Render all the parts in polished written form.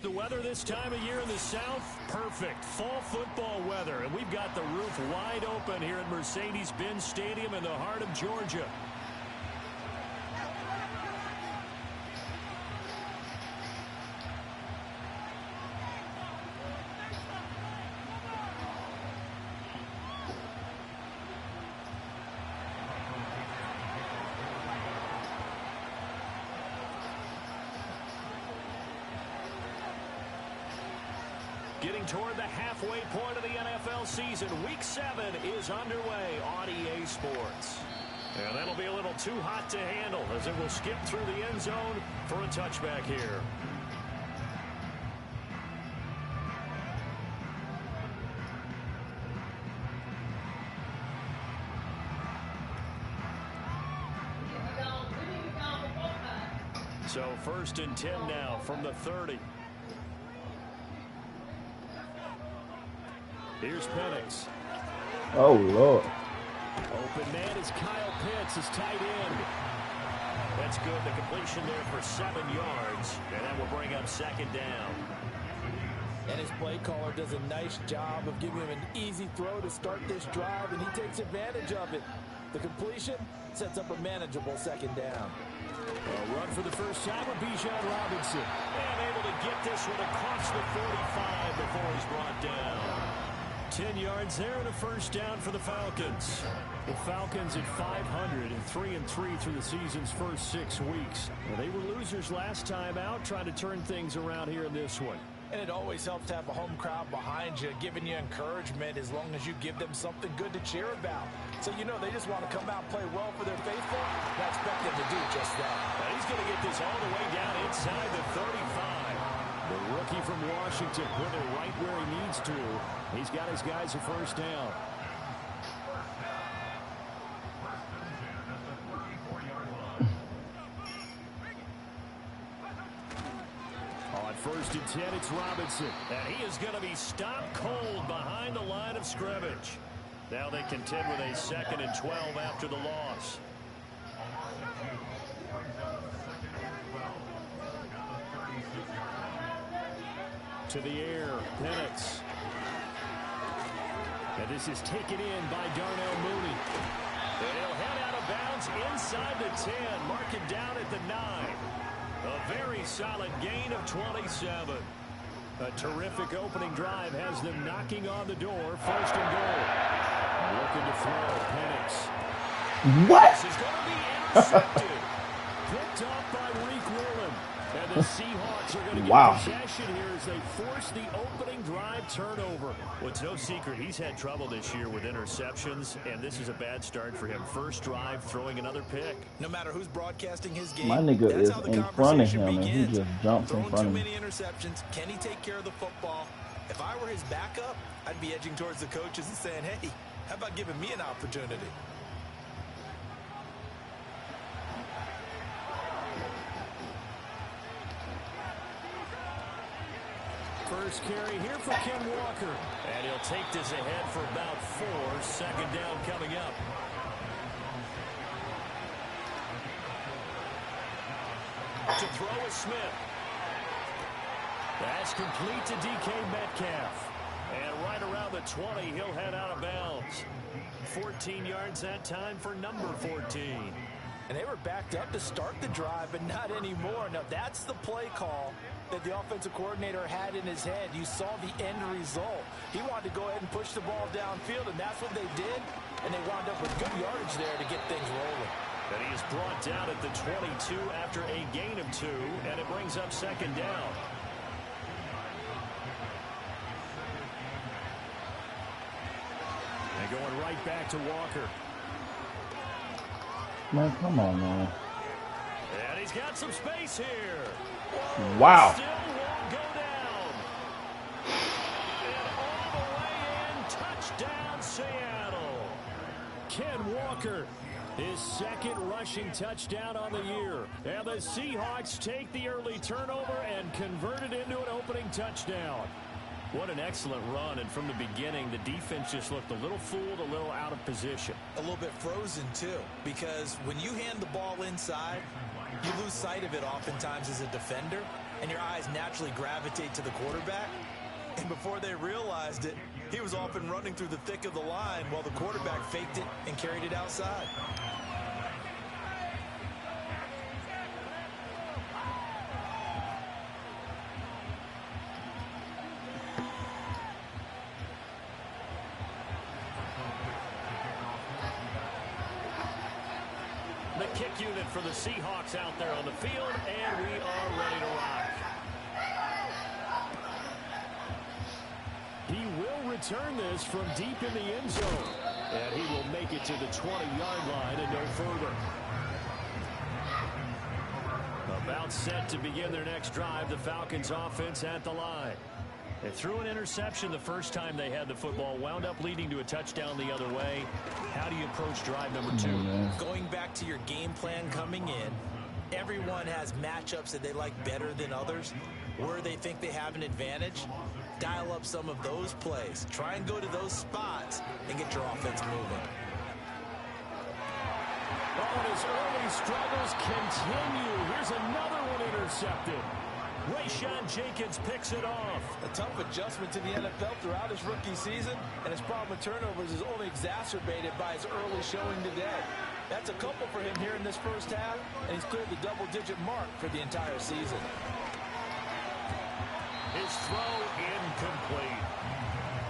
The weather this time of year in the South, perfect. Fall football weather. And we've got the roof wide open here at Mercedes-Benz Stadium in the heart of Georgia. Getting toward the halfway point of the NFL season. Week 7 is underway on EA Sports. And that'll be a little too hot to handle as it will skip through the end zone for a touchback here. So 1st and 10 now from the 30. Here's Penix. Oh, Lord. Open man is Kyle Pitts, his tight end. That's good. The completion there for 7 yards. And that will bring up 2nd down. And his play caller does a nice job of giving him an easy throw to start this drive, and he takes advantage of it. The completion sets up a manageable 2nd down. A run for the first time with Bijan Robinson. And able to get this one across the 45 before he's brought down. 10 yards there and a 1st down for the Falcons. The Falcons at 500 and 3-3 through the season's first 6 weeks. They were losers last time out, trying to turn things around here in this one. And it always helps to have a home crowd behind you, giving you encouragement as long as you give them something good to cheer about. So you know they just want to come out and play well for their faithful. And I expect them to do just that. And he's going to get this all the way down inside the 35. The rookie from Washington put it right where he needs to. He's got his guys a 1st down. On 1st and 10, it's Robinson. And he is going to be stopped cold behind the line of scrimmage. Now they contend with a 2nd and 12 after the loss. To the air, Penix. And this is taken in by Darnell Mooney. And he'll head out of bounds inside the 10. Mark it down at the 9. A very solid gain of 27. A terrific opening drive has them knocking on the door. 1st and goal. Looking to throw, Penix. What? This is going to be intercepted. Picked off by Reek Whelan. And the Seahawks are going to get possession here as they force the opening drive turnover. Well, it's no secret he's had trouble this year with interceptions, and this is a bad start for him. First drive, throwing another pick. No matter who's broadcasting his game, my nigga is in front of him, and he just jumps in front of too him. many interceptions. Can he take care of the football? If I were his backup, I'd be edging towards the coaches and saying, hey, how about giving me an opportunity? First carry here for Ken Walker. And he'll take this ahead for about 4. 2nd down coming up. To throw is Smith. That's complete to DK Metcalf. And right around the 20, he'll head out of bounds. 14 yards that time for number 14. And they were backed up to start the drive, but not anymore. Now, that's the play call that the offensive coordinator had in his head. You saw the end result. He wanted to go ahead and push the ball downfield, and that's what they did. And they wound up with good yardage there to get things rolling. And he is brought down at the 22 after a gain of 2, and it brings up 2nd down. And going right back to Walker. Man, come on, man. And he's got some space here. Wow. Still won't go down. And all the way in, touchdown Seattle. Ken Walker, his 2nd rushing touchdown on the year. And the Seahawks take the early turnover and convert it into an opening touchdown. What an excellent run, and from the beginning, the defense just looked a little fooled, a little out of position. A little bit frozen, too, because when you hand the ball inside, you lose sight of it oftentimes as a defender. and your eyes naturally gravitate to the quarterback. And before they realized it, he was off and running through the thick of the line while the quarterback faked it and carried it outside. The kick unit for the Seahawks out there on the field, and we are ready to rock. He will return this from deep in the end zone, and he will make it to the 20-yard line and no further. About set to begin their next drive, the Falcons offense at the line. They threw an interception the first time they had the football, wound up leading to a touchdown the other way. How do you approach drive number 2? Going back to your game plan coming in, everyone has matchups that they like better than others. Where they think they have an advantage, dial up some of those plays. Try and go to those spots and get your offense moving. Oh, and his early struggles continue. Here's another one intercepted. Rayshawn Jenkins picks it off. A tough adjustment to the NFL throughout his rookie season, and his problem with turnovers is only exacerbated by his early showing today. That's a couple for him here in this first half, and he's cleared the double-digit mark for the entire season. His throw incomplete.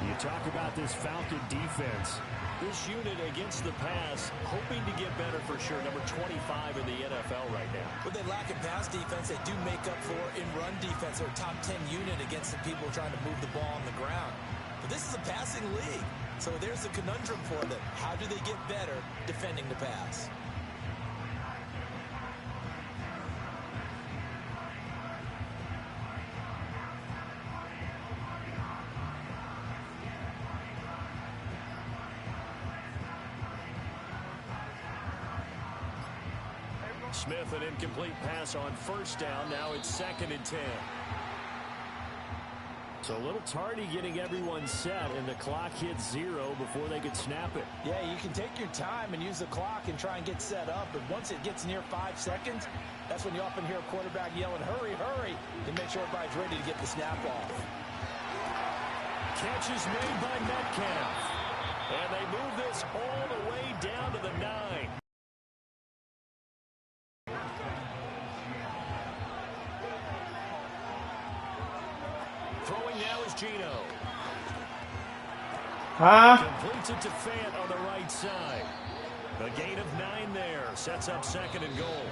You talk about this Falcon defense. This unit against the pass, hoping to get better for sure. Number 25 in the NFL right now. What they lack in pass defense, they do make up for in run defense. They're a top 10 unit against the people trying to move the ball on the ground. But this is a passing league. So there's a conundrum for them. How do they get better defending the pass? Smith, an incomplete pass on first down. Now it's 2nd and 10. So a little tardy getting everyone set, and the clock hits 0 before they could snap it. Yeah, you can take your time and use the clock and try and get set up, but once it gets near 5 seconds, that's when you often hear a quarterback yelling, hurry, hurry, to make sure everybody's ready to get the snap off. Catch is made by Metcalf. And they move this all the way down to the 9. Throwing now is Gino. Completes it to Fant on the right side. A gain of 9 there. Sets up 2nd and goal.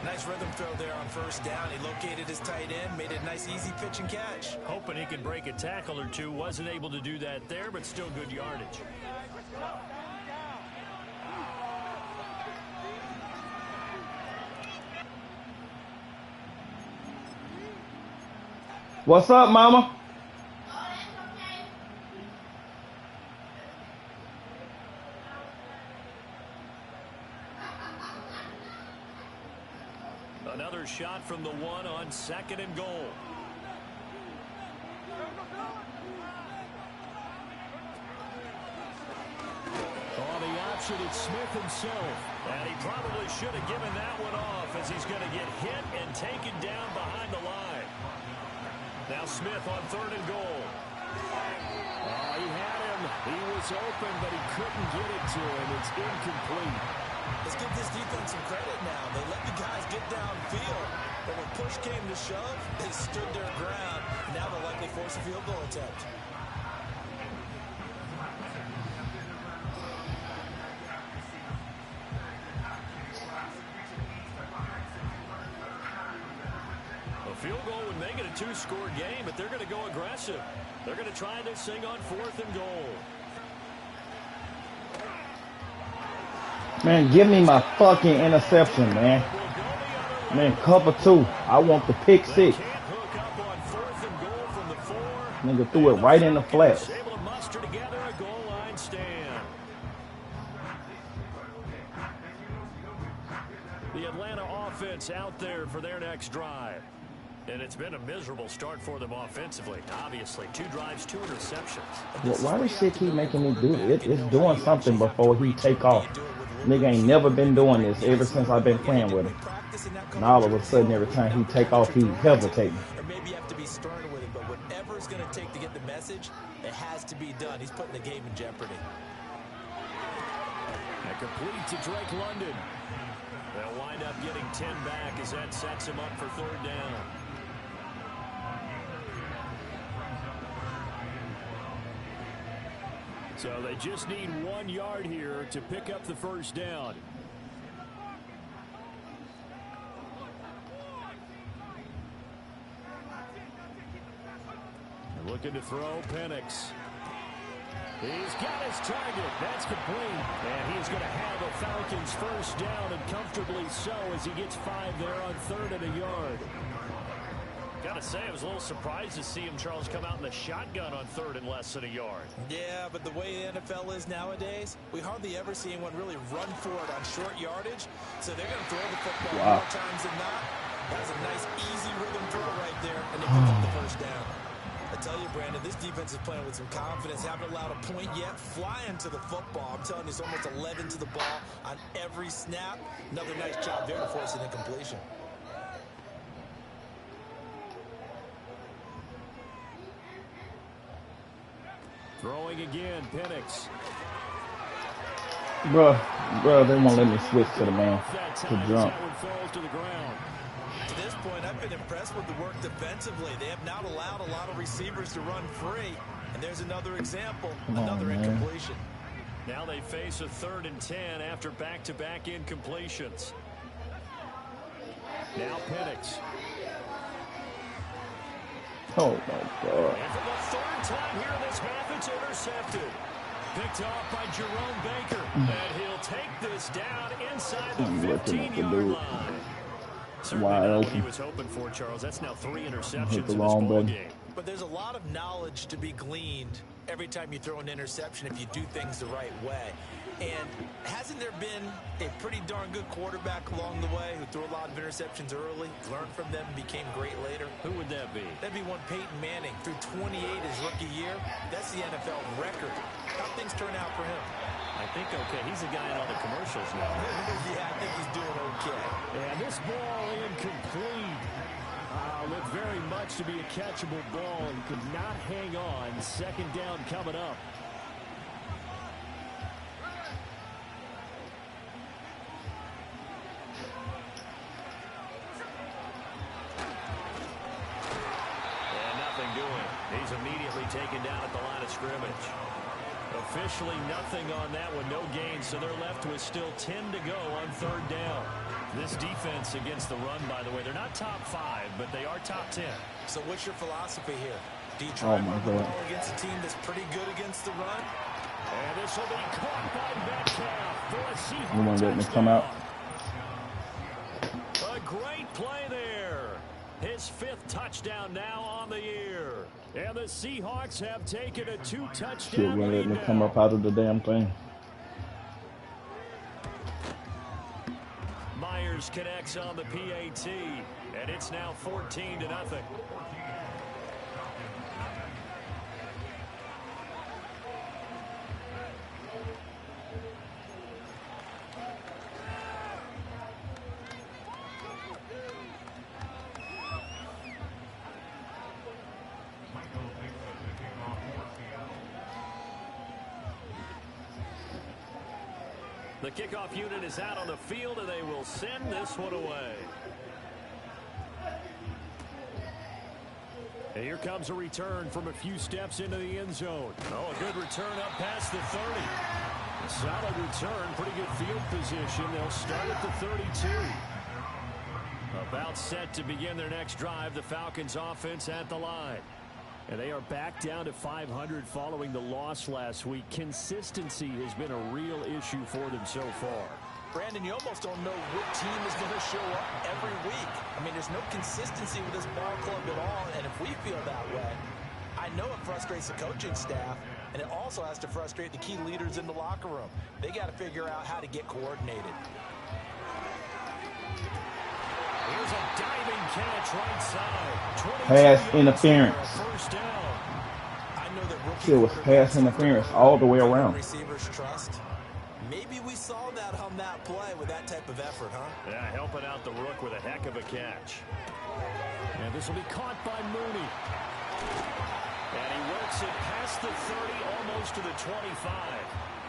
Nice rhythm throw there on first down. He located his tight end, made it a nice easy pitch and catch. Hoping he could break a tackle or two. Wasn't able to do that there, but still good yardage. What's up, mama? Another shot from the 1 on 2nd and goal. On the option, it's Smith himself. And he probably should have given that one off, as he's going to get hit and taken down behind the line. Now Smith on 3rd and goal. Oh, he had him. He was open, but he couldn't get it to him. It's incomplete. Let's give this defense some credit now. They let the guys get downfield, but when push came to shove, they stood their ground. Now they'll likely force a field goal attempt. A field goal would make it a 2-score game, but they're going to go aggressive. They're going to try this thing on 4th and goal. Man, give me my fucking interception, man. Man, cover 2. I want the pick 6. Nigga threw it right in the flat. Able to muster together a goal line stand. The Atlanta offense out there for their next drive. And it's been a miserable start for them offensively. Obviously, 2 drives, 2 interceptions. Well, why does shit keep making me do it? It's doing something before he take off. Nigga ain't never been doing this ever since I've been playing with him. practice and not come. And all of a sudden, every time he take off, he hesitating. Or maybe you have to be stern with it, but whatever it's going to take to get the message, it has to be done. He's putting the game in jeopardy. And complete to Drake London. They'll wind up getting 10 back as that sets him up for third down. So they just need 1 yard here to pick up the first down. They're looking to throw. Penix. He's got his target. That's complete. And he's going to have a Falcons first down, and comfortably so, as he gets 5 there on 3rd and a yard. Got to say, I was a little surprised to see him, Charles, come out in the shotgun on 3rd and less than a yard. Yeah, but the way the NFL is nowadays, we hardly ever see anyone really run for it on short yardage. So they're going to throw the football more times than not. That was a nice, easy rhythm throw right there, and they pick up the first down. I tell you, Brandon, this defense is playing with some confidence. Haven't allowed a point yet. Flying to the football. I'm telling you, it's almost 11 to the ball on every snap. Another nice job there to force an incompletion. Throwing again, Penix. Bro, they won't let me switch to the man to jump. To this point, I've been impressed with the work defensively. They have not allowed a lot of receivers to run free. And there's another example, another incompletion. Now they face a 3rd and 10 after back-to-back incompletions. Now Penix. Oh, my God. And for the 3rd time here in this half, it's intercepted. Picked off by Jerome Baker. And he'll take this down inside the 15-yard line. Wide open. He was hoping for, Charles. That's now 3 interceptions in this wrong ball button. game. But there's a lot of knowledge to be gleaned every time you throw an interception if you do things the right way. And hasn't there been a pretty darn good quarterback along the way who threw a lot of interceptions early, learned from them, and became great later? Who would that be? That'd be one Peyton Manning. Threw 28 his rookie year. That's the NFL record. How things turn out for him? I think okay. He's the guy in all the commercials now. Yeah, I think he's doing okay. And this ball incomplete. Looked very much to be a catchable ball and could not hang on. 2nd down coming up. And nothing doing. He's immediately taken down at the line of scrimmage. Officially nothing on that one, no gain, so they're left with still 10 to go on 3rd down. This defense against the run, by the way, they're not top 5, but they are top 10. So what's your philosophy here? Do you try to run the ball against a team that's pretty good against the run? And this will be caught by Metcalf for a Seahawks. You want to let me come out? A great play there. His 5th touchdown now on the year. And the Seahawks have taken a 2-touchdown Shit, lead let me now. come up out of the damn thing. Myers connects on the PAT, and it's now 14-0. The kickoff unit is out on the field, and they will send this one away. And here comes a return from a few steps into the end zone. Oh, a good return up past the 30. A solid return, pretty good field position. They'll start at the 32. About set to begin their next drive, the Falcons offense at the line. And they are back down to 500 following the loss last week. Consistency has been a real issue for them so far. Brandon, you almost don't know what team is going to show up every week. I mean, there's no consistency with this ball club at all, and if we feel that way, I know it frustrates the coaching staff, and it also has to frustrate the key leaders in the locker room. They got to figure out how to get coordinated. Here's a diving catch right side. Pass interference. First down. I know that It was pass interference all the way around. Receivers trust. Maybe we saw that on that play with that type of effort, huh? Yeah, helping out the rook with a heck of a catch. And this will be caught by Mooney. And he works it past the 30, almost to the 25.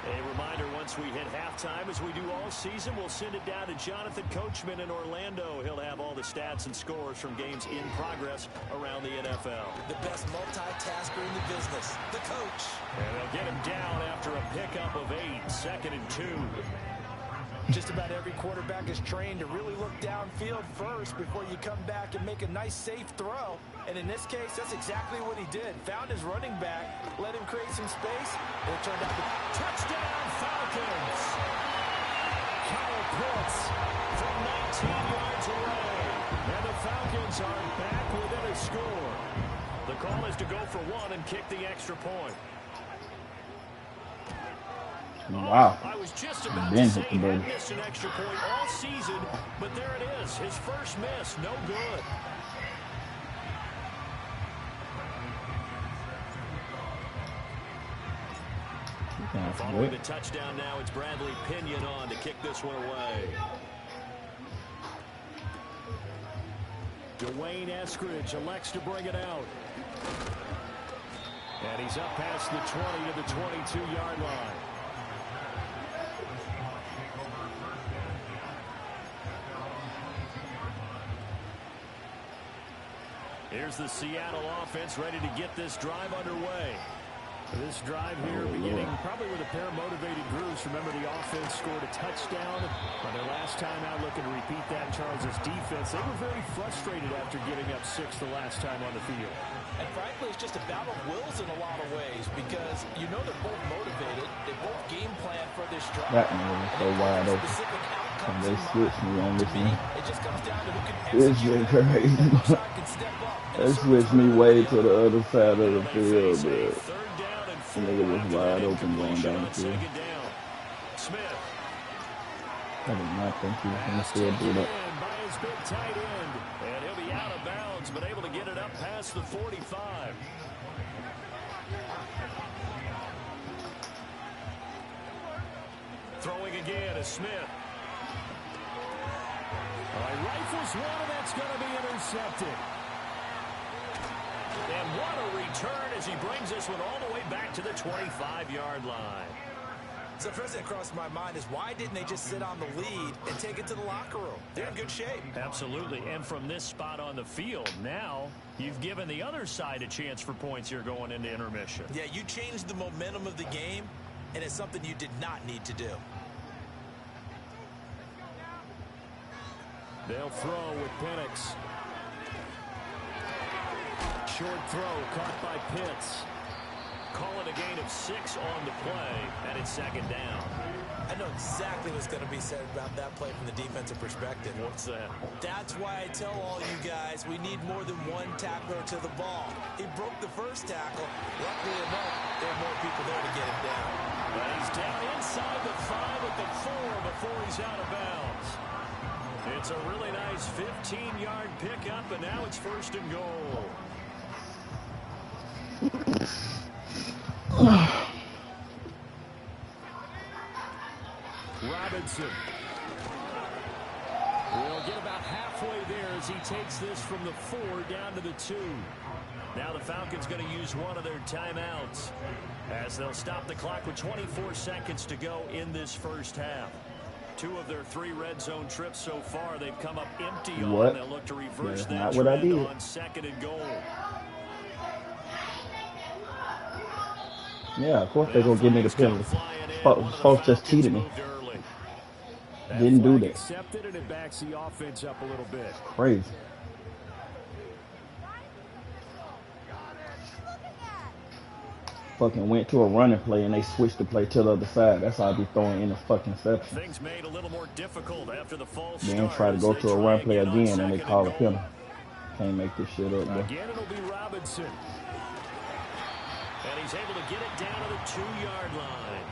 A reminder, once we hit halftime, as we do all season, we'll send it down to Jonathan Coachman in Orlando. He'll have all the stats and scores from games in progress around the NFL. The best multitasker in the business, the coach. And they'll get him down after a pickup of 8, 2nd and 2. Just about every quarterback is trained to really look downfield first before you come back and make a nice, safe throw. And in this case, that's exactly what he did. Found his running back, let him create some space, and it turned out to touchdown Falcons. Kyle Pitts from 19 yards away. And the Falcons are back within a score. The call is to go for 1 and kick the extra point. Wow. I was just about to say he had missed an extra point all season, but there it is. His first miss, no good. Following the touchdown now, it's Bradley Pinion on to kick this one away. Dwayne Eskridge elects to bring it out. And he's up past the 20 to the 22-yard line. Here's the Seattle offense ready to get this drive underway. This drive here beginning probably with a pair of motivated groups. Remember, the offense scored a touchdown on their last time out. Looking to repeat that. Charles' defense, they were very frustrated after giving up 6 the last time on the field. And frankly, it's just a battle of wills in a lot of ways because you know they're both motivated. They both game plan for this drive. That man was so wide open. And they switched me on this one. It just comes down to who can It's just crazy. They switched me way to the other side of the field, but nigga was wide open going down the field. I did not think he was going to still do that. And he'll be out of bounds, but able to get it up past the 45. Throwing again is Smith. Rifles one, and that's going to be intercepted. And what a return as he brings this one all the way back to the 25-yard line. So first thing that crossed my mind is why didn't they just sit on the lead and take it to the locker room? They're in good shape. Absolutely. And from this spot on the field, now you've given the other side a chance for points here going into intermission. Yeah, you changed the momentum of the game, and it's something you did not need to do. They'll throw with Penix. Short throw caught by Pitts. Call it a gain of 6 on the play, and it's 2nd down. I know exactly what's going to be said about that play from the defensive perspective. What's that? That's why I tell all you guys we need more than one tackler to the ball. He broke the first tackle. Luckily enough, there are more people there to get him down. But he's down inside the 5 at the 4 before he's out of bounds. It's a really nice 15-yard pickup, and now it's 1st and goal. Robinson will get about halfway there as he takes this from the 4 down to the 2. Now the Falcons going to use one of their timeouts as they'll stop the clock with 24 seconds to go in this first half. 2 of their 3 red zone trips so far, they've come up empty on. They'll look to reverse that trend on 2nd and goal. Yeah, of course they're going to give me the penalty. Folks just cheated me. Didn't do that. Accepted, and it backs the offense up a little bit. Crazy. Fucking went to a running play and they switched the play to the other side. That's how I be throwing in the fucking interception. Things made a little more difficult after the false Then try to go to a run play again and they call a penalty. Can't make this shit up, bro. Again, it'll be Robinson. And he's able to get it down to the 2-yard line.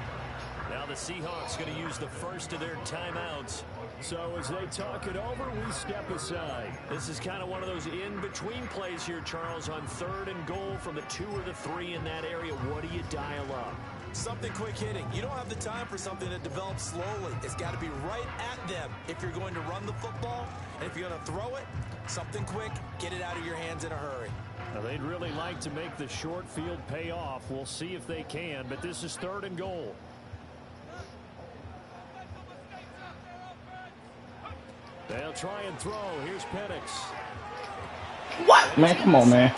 Now the Seahawks going to use the first of their timeouts. So as they talk it over, we step aside. This is kind of one of those in-between plays here, Charles, on 3rd and goal from the 2 or the 3 in that area. What do you dial up? Something quick hitting. You don't have the time for something that develops slowly. It's got to be right at them if you're going to run the football. And if you're going to throw it, something quick, get it out of your hands in a hurry. Now, they'd really like to make the short field pay off. We'll see if they can, but this is 3rd and goal. They'll try and throw. Here's Penix. What? Man, come on, man.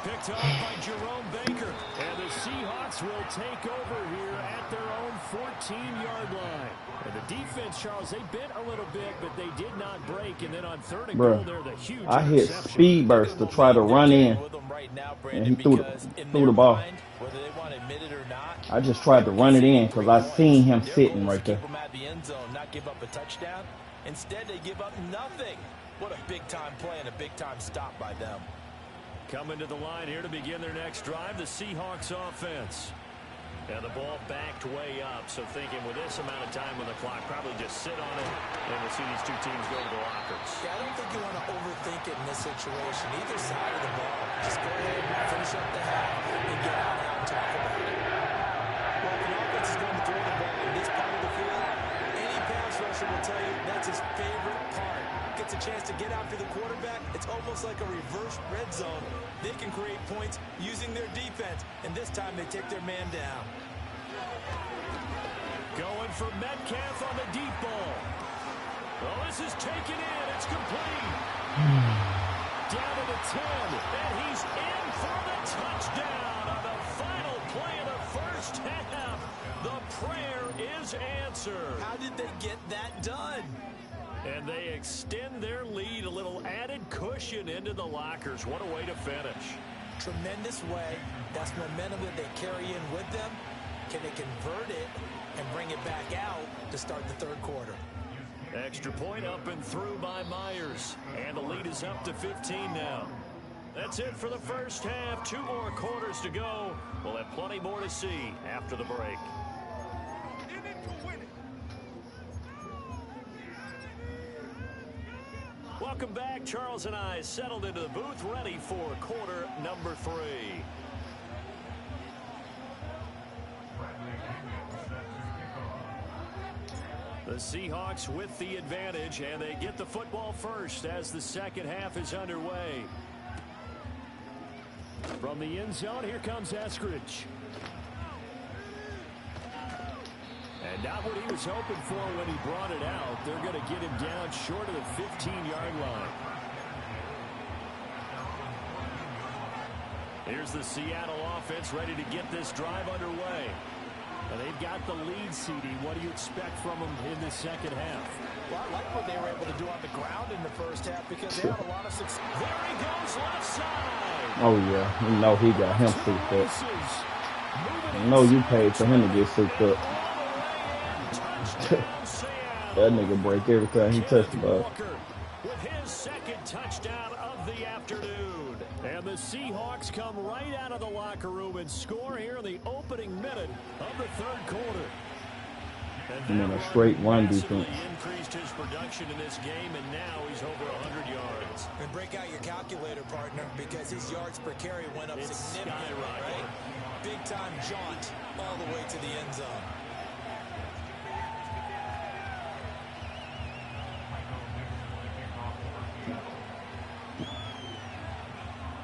Picked up by Jerome Baker. And the Seahawks will take over here at their own 14-yard line. And the defense, Charles, they bit a little bit, but they did not break. And then on 3rd and goal, they're the huge I hit speed burst to try to run in, and he threw the ball. I just tried to run it in because I seen him sitting right there. Not give up a touchdown. Instead, they give up nothing. What a big-time play and a big-time stop by them. Coming to the line here to begin their next drive, the Seahawks offense. And the ball backed way up, so thinking with this amount of time on the clock, probably just sit on it, and we'll see these two teams go to the lockers. Yeah, I don't think you want to overthink it in this situation. Either side of the ball. Just go ahead and finish up the half and get out and talk about it. Well, if the offense is going to throw the ball in this part of the field, any pass rusher will tell you that's his favorite part. Gets a chance to get after the quarterback. It's almost like a reverse red zone. They can create points using their defense, and this time they take their man down. Going for Metcalf on the deep ball. Well, this is taken in. It's complete. Down to the 10, and he's in for the touchdown on the final play of the first half. The prayer is answered. How did they get that done? And they extend their lead, a little added cushion into the lockers. What a way to finish. Tremendous way. That's momentum that they carry in with them. Can they convert it and bring it back out to start the 3rd quarter? Extra point up and through by Myers. And the lead is up to 15 now. That's it for the first half. 2 more quarters to go. We'll have plenty more to see after the break. Welcome back. Charles and I settled into the booth, ready for quarter number 3. The Seahawks with the advantage, and they get the football first as the second half is underway. From the end zone, here comes Eskridge. And not what he was hoping for when he brought it out. They're going to get him down short of the 15-yard line. Here's the Seattle offense ready to get this drive underway. And they've got the lead, CD. What do you expect from them in the second half? Well, I like what they were able to do on the ground in the first half because they had a lot of success. There he goes, left side. Oh, yeah. You know he got him souped up. You know you paid for him to get souped up. That nigga break every time he touched the ball. With his second touchdown of the afternoon. And the Seahawks come right out of the locker room and score here in the opening minute of the 3rd quarter. And then a straight run defense. Increased his production in this game, and now he's over 100 yards. And break out your calculator, partner, because his yards per carry went up significantly, right? Big-time jaunt all the way to the end zone.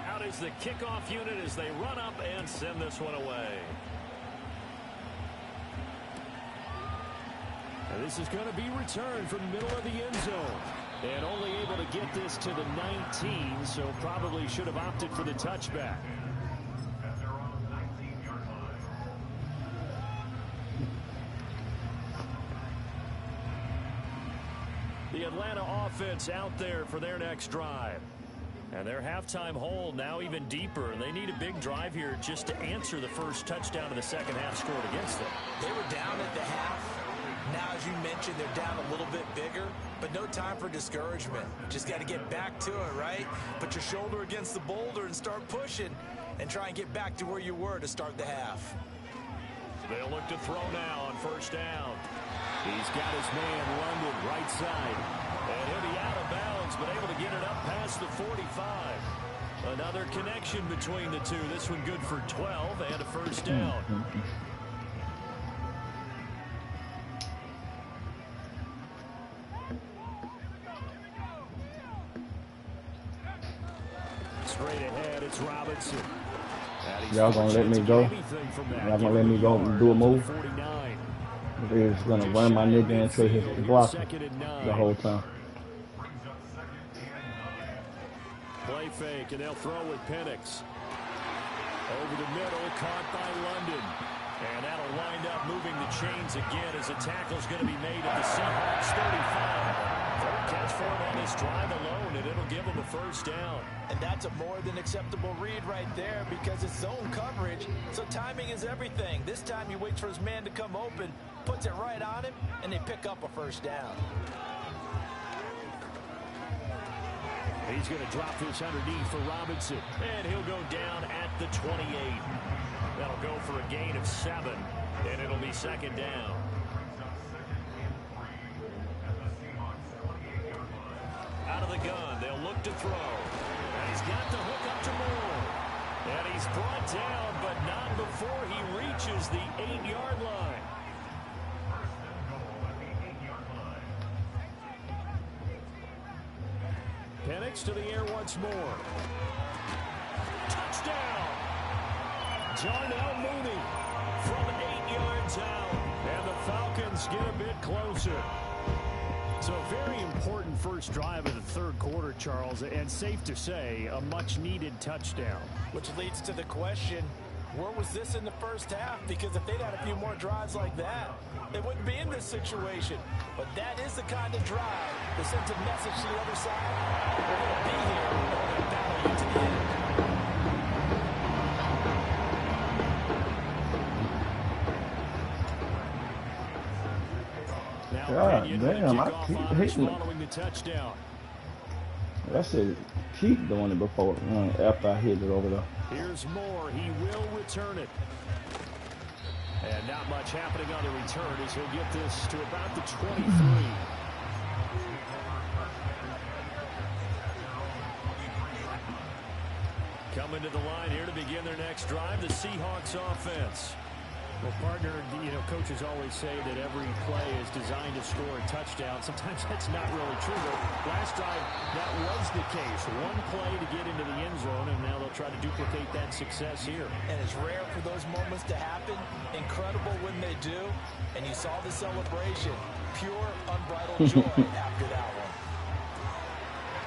Out is the kickoff unit as they run up and send this one away. And this is going to be returned from the middle of the end zone. And only able to get this to the 19, so probably should have opted for the touchback. The Atlanta offense out there for their next drive. And their halftime hole now even deeper. And they need a big drive here just to answer the first touchdown of the second half scored against them. They were down at the half. Now, as you mentioned, they're down a little bit bigger, but no time for discouragement. Just got to get back to it, right? Put your shoulder against the boulder and start pushing and try and get back to where you were to start the half. They'll look to throw now on first down. He's got his man London right side. And he'll be out of bounds, but able to get it up past the 45. Another connection between the two. This one good for 12 and a first down. Straight ahead, it's Robinson. Y'all gonna let me go? Y'all gonna let me go and do a move? They're just gonna run my nigga until he's blocking the whole time. Play fake, and they'll throw with Penix. Over the middle, caught by London. And that'll wind up moving the chains again as a tackle's going to be made at the Seahawks 35. Third catch for him on this drive alone, and it'll give him a first down. And that's a more than acceptable read right there because it's zone coverage, so timing is everything. This time he waits for his man to come open, puts it right on him, and they pick up a first down. He's going to drop this underneath for Robinson, and he'll go down at the 28. That'll go for a gain of 7, and it'll be second down. Out of the gun, they'll look to throw. And he's got the hook up to Moore. And he's brought down, but not before he reaches the 8-yard line. Penix to the air once more. Touchdown! Darnell Mooney from 8 yards out. And the Falcons get a bit closer. So a very important first drive of the third quarter, Charles, and safe to say, a much-needed touchdown. Which leads to the question, where was this in the first half? Because if they'd had a few more drives like that, they wouldn't be in this situation. But that is the kind of drive that sends a message to the other side. We're going to be here. We're going to battle you to the end. God damn, I keep hitting it. Following the touchdown. I said keep doing it before after I hit it over there. Here's Moore. He will return it. And not much happening on the return as he'll get this to about the 23. Coming to the line here to begin their next drive, the Seahawks offense. Well, partner, you know, coaches always say that every play is designed to score a touchdown. Sometimes that's not really true, but last drive, that was the case. One play to get into the end zone, and now they'll try to duplicate that success here. And it's rare for those moments to happen. Incredible when they do. And you saw the celebration. Pure, unbridled joy after that one.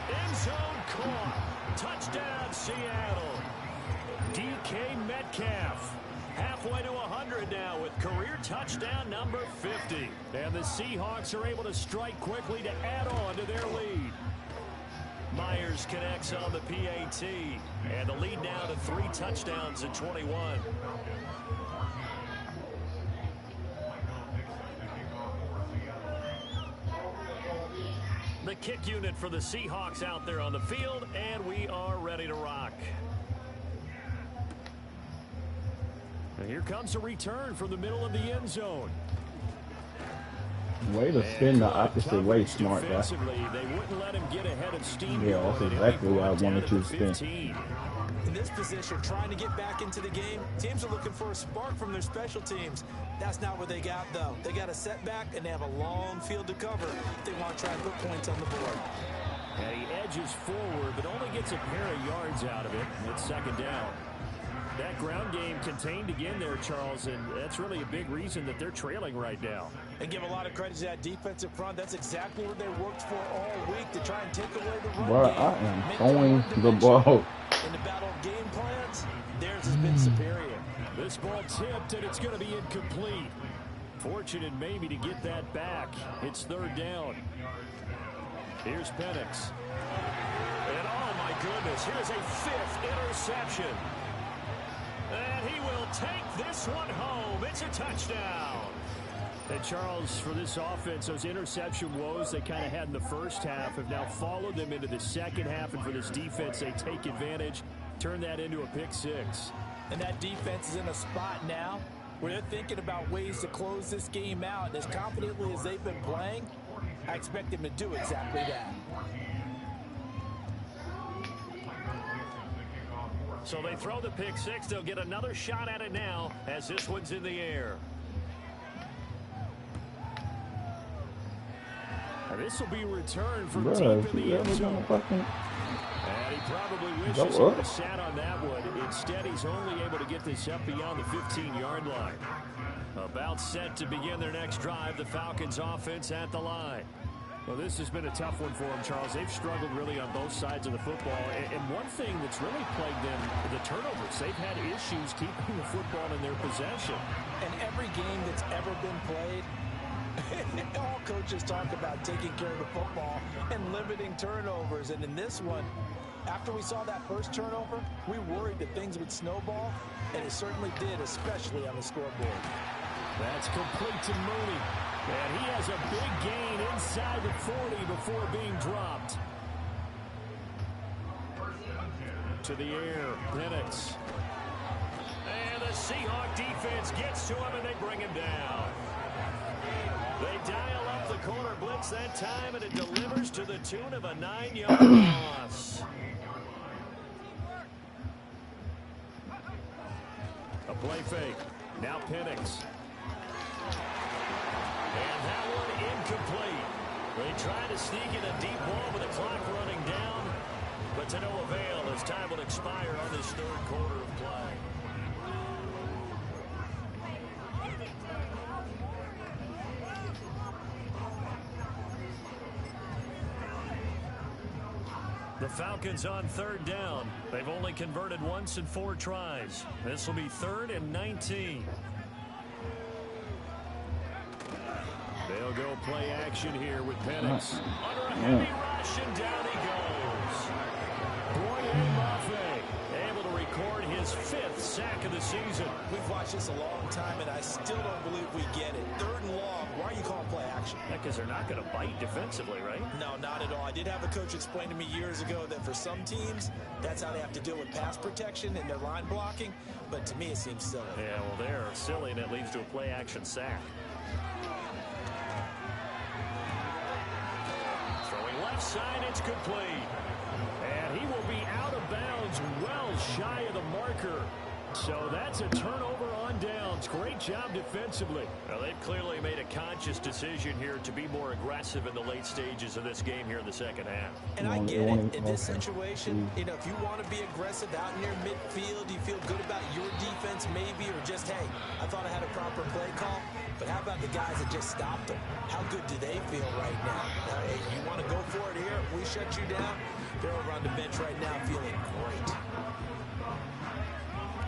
End zone caught. Touchdown, Seattle. DK Metcalf. Halfway to 100 now with career touchdown number 50. And the Seahawks are able to strike quickly to add on to their lead. Myers connects on the PAT. And the lead now to 3 touchdowns at 21. The kick unit for the Seahawks out there on the field, and we are ready to rock. And here comes a return from the middle of the end zone. Way to spin the opposite way, smart guy. They wouldn't let him get ahead of steam. Yeah, that's exactly what I wanted you to spin. In this position, trying to get back into the game, teams are looking for a spark from their special teams. That's not what they got, though. They got a setback, and they have a long field to cover if they want to try and put points on the board. And he edges forward, but only gets a pair of yards out of it. It's second down. That ground game contained again there, Charles, and that's really a big reason that they're trailing right now. And give a lot of credit to that defensive front. That's exactly what they worked for all week to try and take away the run Bro, game. I am throwing the ball. In the battle of game plans, theirs has been superior. This ball tipped, and it's going to be incomplete. Fortunate maybe to get that back. It's third down. Here's Penix. And oh, my goodness, here's a 5th interception. And he will take this one home. It's a touchdown. And Charles, for this offense, those interception woes they kind of had in the first half have now followed them into the second half. And for this defense, they take advantage, turn that into a pick 6. And that defense is in a spot now where they're thinking about ways to close this game out. And as confidently as they've been playing, I expect them to do exactly that. So they throw the pick six. They'll get another shot at it now as this one's in the air. This will be returned from deep in the end zone. And he probably wishes he would have sat on that one. Instead, he's only able to get this up beyond the 15-yard line. About set to begin their next drive. The Falcons offense at the line. Well, this has been a tough one for them, Charles. They've struggled really on both sides of the football. And one thing that's really plagued them, the turnovers. They've had issues keeping the football in their possession. And every game that's ever been played, all coaches talk about taking care of the football and limiting turnovers. And in this one, after we saw that first turnover, we worried that things would snowball, and it certainly did, especially on the scoreboard. That's complete to Mooney. And he has a big gain inside the 40 before being dropped. To the air, Penix. And the Seahawk defense gets to him, and they bring him down. They dial up the corner blitz that time, and it delivers to the tune of a 9-yard loss. A play fake. Now Penix. And that one incomplete. They try to sneak in a deep ball with the clock running down, but to no avail as time will expire on this third quarter of play. The Falcons on third down. They've only converted once in 4 tries. This will be 3rd and 19. They'll go play action here with Penix. Under a heavy rush, and down he goes. Boye Mafe able to record his 5th sack of the season. We've watched this a long time, and I still don't believe we get it. 3rd and long. Why are you calling play action? Because they're not going to bite defensively, right? No, not at all. I did have a coach explain to me years ago that for some teams, that's how they have to deal with pass protection and their line blocking. But to me, it seems silly. Yeah, well, they're silly, and it leads to a play action sack. Left side, it's complete. And he will be out of bounds well shy of the marker. So that's a turnover on downs. Great job defensively. Well, they've clearly made a conscious decision here to be more aggressive in the late stages of this game here in the second half. And I get it. In this situation, you know, if you want to be aggressive out near midfield, you feel good about your defense maybe, or just, hey, I thought I had a proper play call. But how about the guys that just stopped them? How good do they feel right now? Hey, you want to go for it here? If we shut you down, they're over on the bench right now feeling great.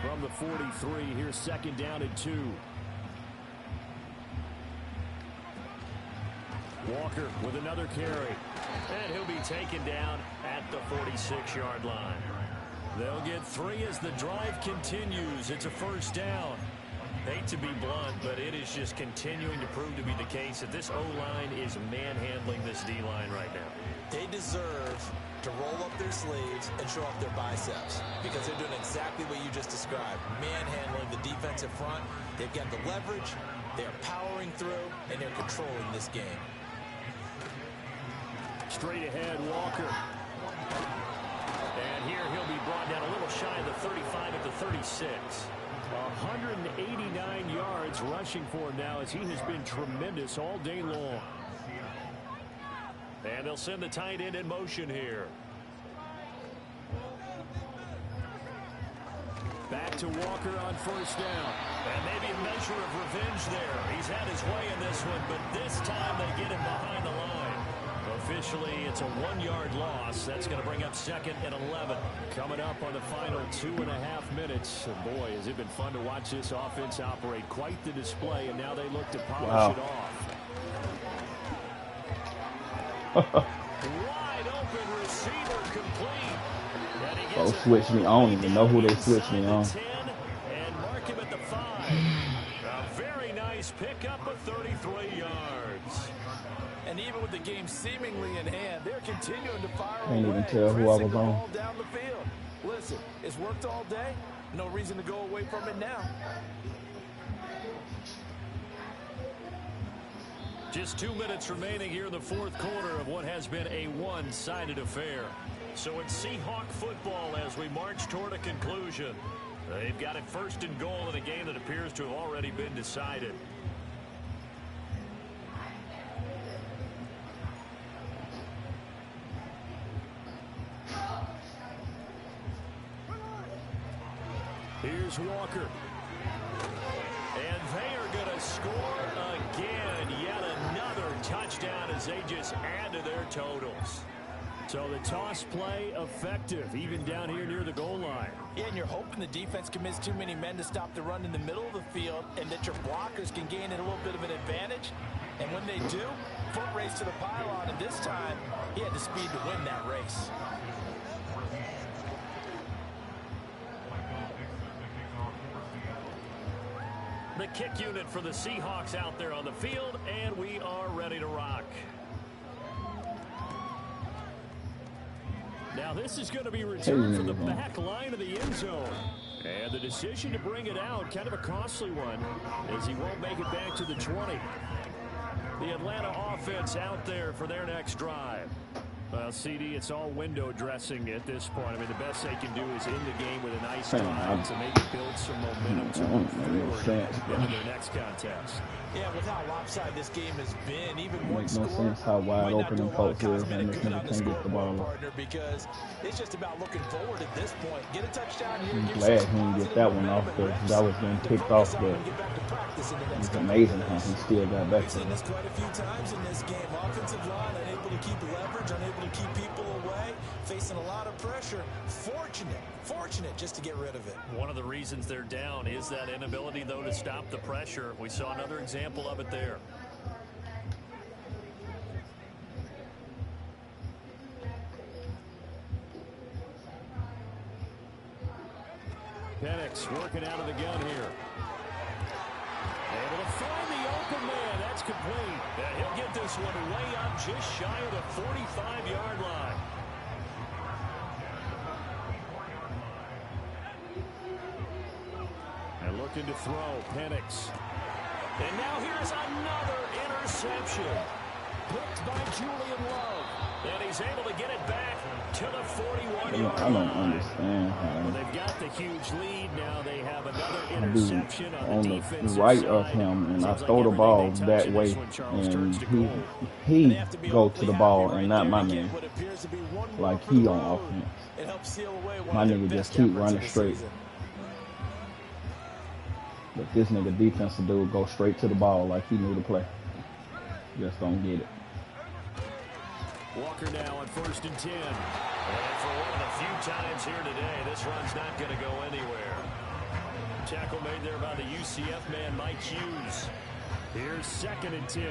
From the 43, here's 2nd down and 2. Walker with another carry. And he'll be taken down at the 46-yard line. They'll get 3 as the drive continues. It's a 1st down. Hate to be blunt, but it is just continuing to prove to be the case that this O-line is manhandling this D-line right now. They deserve to roll up their sleeves and show off their biceps because they're doing exactly what you just described, manhandling the defensive front. They've got the leverage, they're powering through, and they're controlling this game. Straight ahead, Walker. And here he'll be brought down a little shy of the 35 at the 36. 189 yards rushing for him now as he has been tremendous all day long. And they'll send the tight end in motion here. Back to Walker on 1st down. And maybe a measure of revenge there. He's had his way in this one, but this time they get him behind the line. Officially, it's a 1-yard loss. That's going to bring up 2nd and 11. Coming up on the final 2.5 minutes. And boy, has it been fun to watch this offense operate. Quite the display, and now they look to polish it off. Wide open receiver complete. Oh, switch me. I don't even know who they switched me on. And mark him at the 5. A very nice pickup of 33 yards. And even with the game seemingly in hand, they're continuing to fire away. Can't even tell who I was on. Down the field. Listen, it's worked all day. No reason to go away from it now. Just 2 minutes remaining here in the 4th quarter of what has been a one-sided affair. So it's Seahawk football as we march toward a conclusion. They've got it 1st and goal in a game that appears to have already been decided. Here's Walker. And they are going to score again. Yet another touchdown as they just add to their totals. So the toss play effective, even down here near the goal line. Yeah, and you're hoping the defense commits too many men to stop the run in the middle of the field and that your blockers can gain a little bit of an advantage. And when they do, foot race to the pylon, and this time he had the speed to win that race. The kick unit for the Seahawks out there on the field, and we are ready to rock. Now this is going to be returned from the back line of the end zone. And the decision to bring it out, kind of a costly one, as he won't make it back to the 20. The Atlanta offense out there for their next drive. Well, CD, it's all window dressing at this point. I mean, the best they can do is end the game with a nice drive to maybe build some momentum to move forward into their next contest. Yeah, with how lopsided this game has been, even one Makes score no sense how wide open the Colts is and this nigga can't get the ball. Partner, because it's just about looking forward at this point. Get a touchdown here. I'm glad he didn't get that one off because that was getting picked off, but it's amazing how he still got back. We've seen this quite a few times in this game. Offensive line unable to keep leverage, unable to keep people away, facing a lot of pressure. Fortunate just to get rid of it. One of the reasons they're down is that inability, though, to stop the pressure. We saw another example of it there. Penix working out of the gun here. Able to find the open man. That's complete. And he'll get this one way up just shy of the 45-yard line. And looking to throw, Penix. And now here's another interception. Picked by Julian Love. And he's able to get it back to the 41-yard line. I don't understand how. Well, they've got the huge lead. Now they have another interception on the right side of him, and I throw the ball that way, and he go to the ball and not my man. Like he on offense. My nigga just keep running straight. But this nigga defensive dude go straight to the ball like he knew the play. Just don't get it. Walker now on 1st and 10. And for one of the few times here today, this run's not going to go anywhere. Tackle made there by the UCF man, Mike Hughes. Here's 2nd and 10.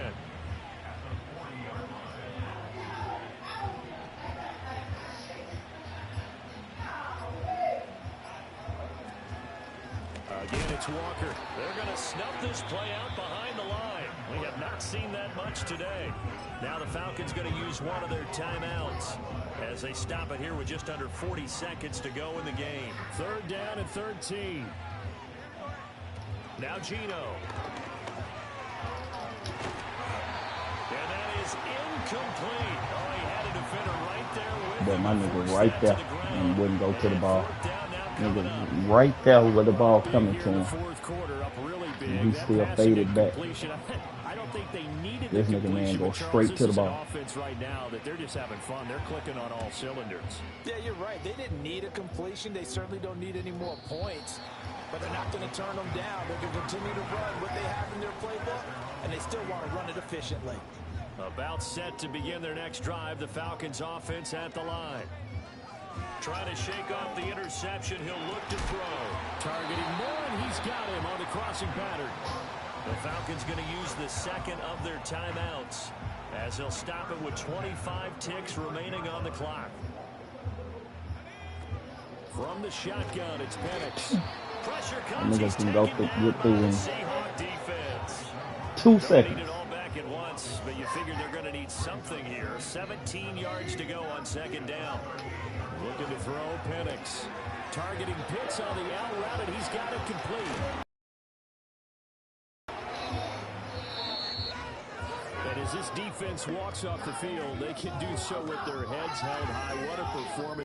Again, it's Walker. They're going to snuff this play out behind the line. We have not seen that much today. Now the Falcons going to use one of their timeouts as they stop it here with just under 40 seconds to go in the game. 3rd down and 13. Now Gino. And that is incomplete. Oh, he had a defender right there with but my nigga right there and wouldn't go to the ball. Nigga right there with the ball coming to him. And he still faded back. I don't think they needed this nigga man go straight to the ball. Offense right now that they're just having fun. They're clicking on all cylinders. Yeah, you're right. They didn't need a completion. They certainly don't need any more points. But they're not going to turn them down. They're going to continue to run what they have in their playbook, and they still want to run it efficiently. About set to begin their next drive. The Falcons offense at the line. Trying to shake off the interception. He'll look to throw. Targeting more, and he's got him on the crossing pattern. The Falcons going to use the 2nd of their timeouts as they'll stop it with 25 ticks remaining on the clock. From the shotgun, it's Penix. Pressure comes. Niggas can go get through in Seahawk defense. 2 seconds. Need it all back at once, but you figure they're going to need something here. 17 yards to go on 2nd down. Looking to throw, Penix. Targeting Pitts on the out route, and he's got it complete. And as this defense walks off the field, they can do so with their heads held high. What a performance.